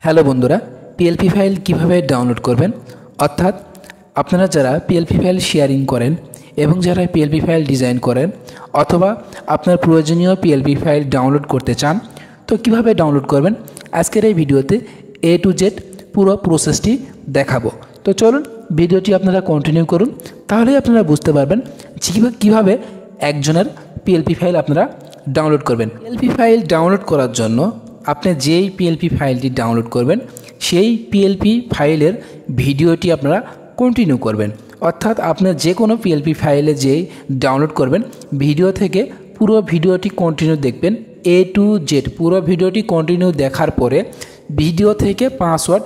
Hello বন্ধুরা, PLP file কিভাবে download করবেন, অর্থাৎ আপনারা যারা পিএলপি ফাইল শেয়ারিং করেন এবং যারা পিএলপি ফাইল ডিজাইন করেন অথবা আপনার প্রয়োজনীয় পিএলপি ফাইল ডাউনলোড করতে চান, তো কিভাবে ডাউনলোড করবেন আজকের এই ভিডিওতে A to Z পুরো প্রসেসটি দেখাবো। তো চলুন ভিডিওটি আপনারা কন্টিনিউ করুন, তাহলেই আপনারা বুঝতে পারবেন কিভাবে একজনের পিএলপি ফাইল আপনারা ডাউনলোড করবেন। পিএলপি ফাইল ডাউনলোড করার জন্য আপনি যেই পিএলপি ফাইলটি ডাউনলোড করবেন সেই পিএলপি ফাইলের ভিডিওটি আপনারা কন্টিনিউ করবেন, অর্থাৎ আপনার যে কোনো পিএলপি ফাইলে যেই ডাউনলোড করবেন ভিডিও থেকে পুরো ভিডিওটি কন্টিনিউ দেখবেন। A to Z পুরো ভিডিওটি কন্টিনিউ দেখার পরে ভিডিও থেকে পাসওয়ার্ড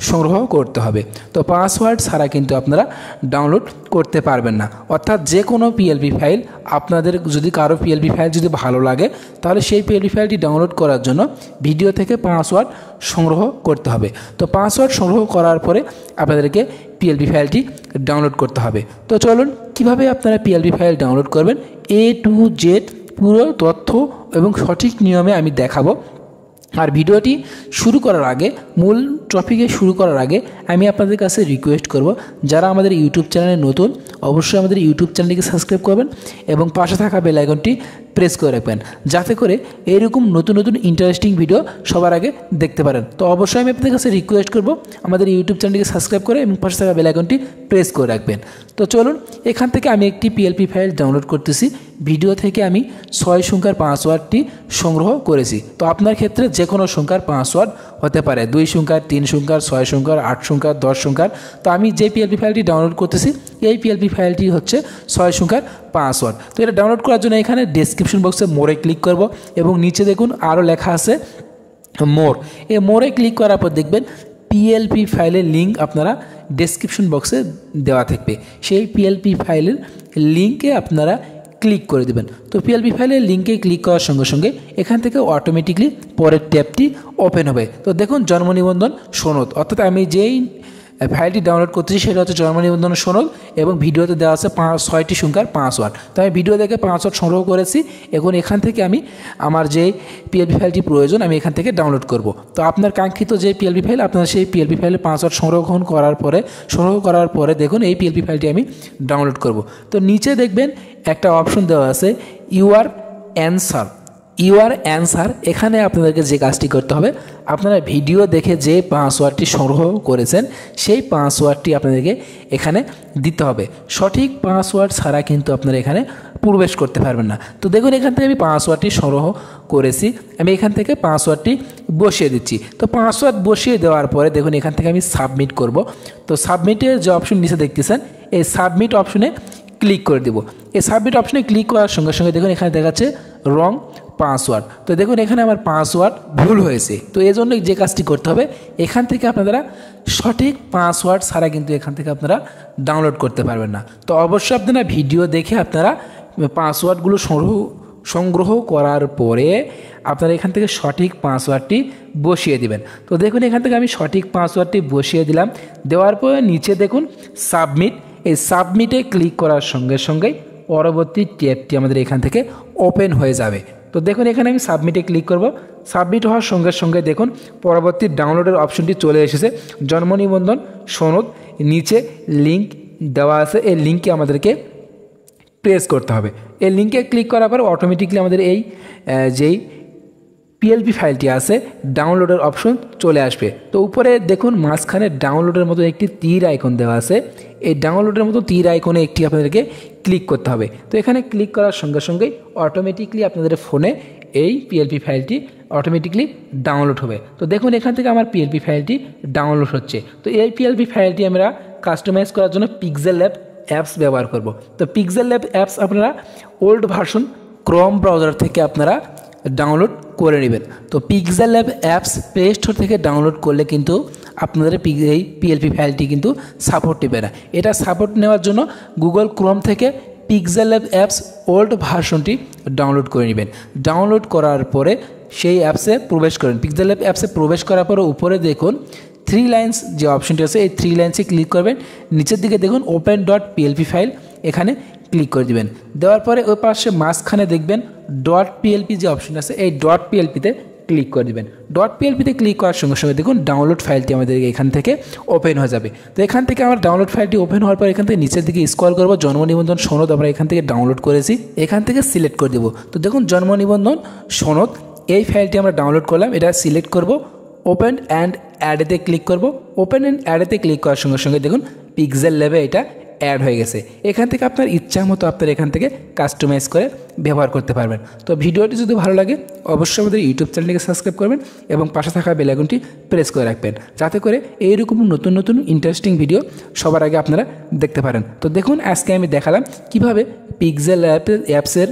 সংগ্রহ করতে হবে। তো পাসওয়ার্ড ছাড়া কিন্তু আপনারা ডাউনলোড করতে পারবেন না, অর্থাৎ যে কোনো পিএলপি ফাইল আপনাদের যদি কারো পিএলপি ফাইল যদি ভালো লাগে তাহলে সেই পিএলপি ফাইলটি ডাউনলোড করার জন্য ভিডিও থেকে পাসওয়ার্ড সংগ্রহ করতে হবে। তো পাসওয়ার্ড সংগ্রহ করার পরে আপনাদেরকে পিএলপি ফাইলটি ডাউনলোড করতে হবে। তো চলুন কিভাবে আপনারা পিএলপি ফাইল ডাউনলোড করবেন A to Z পুরো তথ্য এবং সঠিক নিয়মে আমি দেখাবো। আর ভিডিওটি শুরু করার আগে, মূল টপিকে শুরু করার আগে আমি আপনাদের কাছে রিকোয়েস্ট করব, যারা আমাদের ইউটিউব চ্যানেলে নতুন অবশ্যই আমাদের ইউটিউব চ্যানেলটিকে সাবস্ক্রাইব করবেন এবং পাশে থাকা বেল আইকনটি প্রেস করে রাখবেন, যাতে করে এরকম নতুন নতুন ইন্টারেস্টিং ভিডিও সবার আগে দেখতে পারেন। তো অবশ্যই আমি আপনাদের কাছে রিকোয়েস্ট করব আমাদের ইউটিউব চ্যানেলটিকে সাবস্ক্রাইব করে এবং পাশে থাকা বেল আইকনটি প্রেস করে রাখবেন। তো চলুন এখান থেকে আমি একটি পিএলপি ফাইল ডাউনলোড করতেছি। ভিডিও থেকে আমি 6 সংখ্যার পাসওয়ার্ডটি সংগ্রহ করেছি। তো আপনার ক্ষেত্রে যে কোনো সংখ্যার পাসওয়ার্ড হতে পারে, 2 সংখ্যার, 3 সংখ্যার, 6 সংখ্যার, 8 সংখ্যার, 10 সংখ্যার। তো আমি যে পিএলপি ফাইলটি ডাউনলোড করতেছি এই পিএলপি ফাইলটি হচ্ছে 6 সংখ্যার পাসওয়ার্ড। তো এটা ডাউনলোড করার জন্য এখানে ডেসক্রিপশন বক্সে মোরে ক্লিক করব এবং নিচে দেখুন আরও লেখা আছে মোর। এই মোরে ক্লিক করার পর দেখবেন পিএলপি ফাইলের লিঙ্ক আপনারা ডেসক্রিপশন বক্সে দেওয়া থাকবে, সেই পিএলপি ফাইলের লিঙ্কে আপনারা ক্লিক করে দেবেন। তো পিএলপি ফাইলের লিঙ্কে ক্লিক করার সঙ্গে সঙ্গে এখান থেকে অটোমেটিকলি পরের ট্যাবটি ওপেন হবে। তো দেখুন জন্ম নিবন্ধন সনদ, অর্থাৎ আমি যেই ফাইলটি ডাউনলোড করতেছি সেটা হচ্ছে জন্ম নিবন্ধন সনদ এবং ভিডিওতে দেওয়া আছে 6টি সংখ্যার পাসওয়ার্ড। তো আমি ভিডিও দেখে পাসওয়ার্ড সংগ্রহ করেছি। এখন এখান থেকে আমি আমার যে পিএলপি ফাইলটি প্রয়োজন আমি এখান থেকে ডাউনলোড করব। তো আপনার কাঙ্ক্ষিত যে পিএলপি ফাইল আপনার সেই পিএলপি ফাইলের পাসওয়ার্ড সংগ্রহ করার পরে দেখুন এই পিএলপি ফাইলটি আমি ডাউনলোড করব। তো নিচে দেখবেন একটা অপশন দেওয়া আছে ইউর অ্যান্সার। এখানে আপনাদেরকে যে কাজটি করতে হবে, আপনারা ভিডিও দেখে যে পাসওয়ার্ডটি সংগ্রহ করেছেন সেই পাসওয়ার্ডটি আপনাদেরকে এখানে দিতে হবে। সঠিক পাসওয়ার্ড ছাড়া কিন্তু আপনারা এখানে প্রবেশ করতে পারবেন না। তো দেখুন এখান থেকে আমি পাসওয়ার্ডটি সংগ্রহ করেছি, আমি এখান থেকে পাসওয়ার্ডটি বসিয়ে দিচ্ছি। তো পাসওয়ার্ড বসিয়ে দেওয়ার পরে দেখুন এখান থেকে আমি সাবমিট করব। তো সাবমিটের যে অপশন নিচে দেখতেছেন এই সাবমিট অপশনে ক্লিক করে দেব। এই সাবমিট অপশনে ক্লিক করার সঙ্গে সঙ্গে দেখুন এখানে দেখাচ্ছে রং পাসওয়ার্ড। তো দেখুন এখানে আমার পাসওয়ার্ড ভুল হয়েছে। তো এই জন্য যে কাজটি করতে হবে, এখান থেকে আপনারা সঠিক পাসওয়ার্ড ছাড়া কিন্তু এখান থেকে আপনারা ডাউনলোড করতে পারবেন না। তো অবশ্যই আপনারা ভিডিও দেখে আপনারা পাসওয়ার্ডগুলো সংগ্রহ করার পরে আপনারা এখান থেকে সঠিক পাসওয়ার্ডটি বসিয়ে দিবেন। তো দেখুন এখান থেকে আমি সঠিক পাসওয়ার্ডটি বসিয়ে দিলাম। দেওয়ার পরে নিচে দেখুন সাবমিট, এই সাবমিটে ক্লিক করার সঙ্গে সঙ্গেই পরবর্তী ট্যাবটি আমাদের এখান থেকে ওপেন হয়ে যাবে। তো দেখুন এখানে আমি সাবমিটে ক্লিক করব। সাবমিট হওয়ার সঙ্গে সঙ্গে দেখুন পরবর্তী ডাউনলোডের অপশনটি চলে এসেছে, জন্ম নিবন্ধন সনদ। নিচে লিঙ্ক দেওয়া আছে, এই লিঙ্কে আমাদেরকে প্রেস করতে হবে। এই লিঙ্কে ক্লিক করার পর অটোমেটিকলি আমাদের এই যেই পিএলপি ফাইলটি আছে ডাউনলোডের অপশন চলে আসবে। তো উপরে দেখুন মাঝখানে ডাউনলোডের মতো একটি তীর আইকন দেওয়া আছে, এই ডাউনলোডের মতো তীর আইকনে একটি আপনাদেরকে ক্লিক করতে হবে। তো এখানে ক্লিক করার সঙ্গে সঙ্গেই অটোমেটিকলি আপনাদের ফোনে এই পিএলপি ফাইলটি অটোমেটিকলি ডাউনলোড হবে। তো দেখুন এখান থেকে আমার পিএলপি ফাইলটি ডাউনলোড হচ্ছে। তো এই পিএলপি ফাইলটি আমরা কাস্টমাইজ করার জন্য পিক্সেল ল্যাব অ্যাপস ব্যবহার করব। তো পিক্সেল ল্যাব অ্যাপস আপনারা ওল্ড ভার্সন ক্রোম ব্রাউজার থেকে আপনারা ডাউনলোড করে নেবেন। তো pixel Lab apps play store থেকে ডাউনলোড করলে কিন্তু আপনাদের এই পিএলপি ফাইলটি কিন্তু সাপোর্ট নেবে না। এটা সাপোর্ট নেওয়ার জন্য গুগল ক্রোম থেকে পিক্সেল ল্যাব অ্যাপস ওল্ড ভার্সনটি ডাউনলোড করে নেবেন। ডাউনলোড করার পরে সেই অ্যাপসে প্রবেশ করেন। পিক্সেল ল্যাব অ্যাপসে প্রবেশ করার পরে উপরে দেখুন 3 লাইন্স যে অপশনটি আছে এই 3 লাইন্সে ক্লিক করবেন। নিচের দিকে দেখুন open.plp ফাইল, এখানে ক্লিক করে দিবেন। দেওয়ার পরে ওই পাশে মাঝখানে দেখবেন .plp যে অপশন আছে এই .plp তে ক্লিক করে দেবেন। ডট পিএলপিতে ক্লিক করার সঙ্গে সঙ্গে দেখুন ডাউনলোড ফাইলটি আমাদের এখান থেকে ওপেন হয়ে যাবে। তো এখান থেকে আমার ডাউনলোড ফাইলটি ওপেন হওয়ার পর এখান থেকে নিচের দিকে স্ক্রল করবো, জন্ম নিবন্ধন সনদ আমরা এখান থেকে ডাউনলোড করেছি, এখান থেকে সিলেক্ট করে দেবো। তো দেখুন জন্ম নিবন্ধন সনদ এই ফাইলটি আমরা ডাউনলোড করলাম, এটা সিলেক্ট করব, ওপেন অ্যান্ড অ্যাডেতে ক্লিক করব। ওপেন অ্যান্ড অ্যাডেতে ক্লিক করার সঙ্গে সঙ্গে দেখুন পিক্সেল ল্যাবে এটা অ্যাড হয়ে গেছে। এখান থেকে আপনার ইচ্ছা মতো আপনার এখান থেকে কাস্টমাইজ করে ব্যবহার করতে পারবেন। তো ভিডিওটি যদি ভালো লাগে অবশ্যই আমাদের ইউটিউব চ্যানেলটিকে সাবস্ক্রাইব করবেন এবং পাশে থাকা বেল আইকনটি প্রেস করে রাখবেন, যাতে করে এইরকম নতুন নতুন ইন্টারেস্টিং ভিডিও সবার আগে আপনারা দেখতে পারেন। তো দেখুন আজকে আমি দেখালাম কিভাবে পিক্সেল অ্যাপসের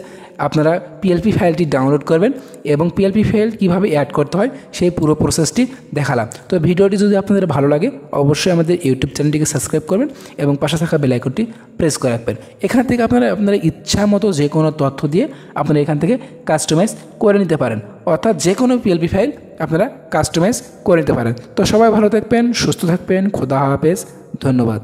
আপনারা পিএলপি ফাইলটি ডাউনলোড করবেন এবং পিএলপি ফাইল কীভাবে অ্যাড করতে হয় সেই পুরো প্রসেসটি দেখালাম। তো ভিডিওটি যদি আপনাদের ভালো লাগে অবশ্যই আমাদের ইউটিউব চ্যানেলটিকে সাবস্ক্রাইব করবেন এবং পাশে থাকা বেল আইকনটি প্রেস করে রাখবেন। এখান থেকে আপনারা ইচ্ছা মতো যে কোনো তথ্য দিয়ে আপনারা এখান থেকে কাস্টমাইজ করে নিতে পারেন, অর্থাৎ যে কোনো পিএলপি ফাইল আপনারা কাস্টমাইজ করে নিতে পারেন। তো সবাই ভালো থাকবেন, সুস্থ থাকবেন, খোদা হাফেজ, ধন্যবাদ।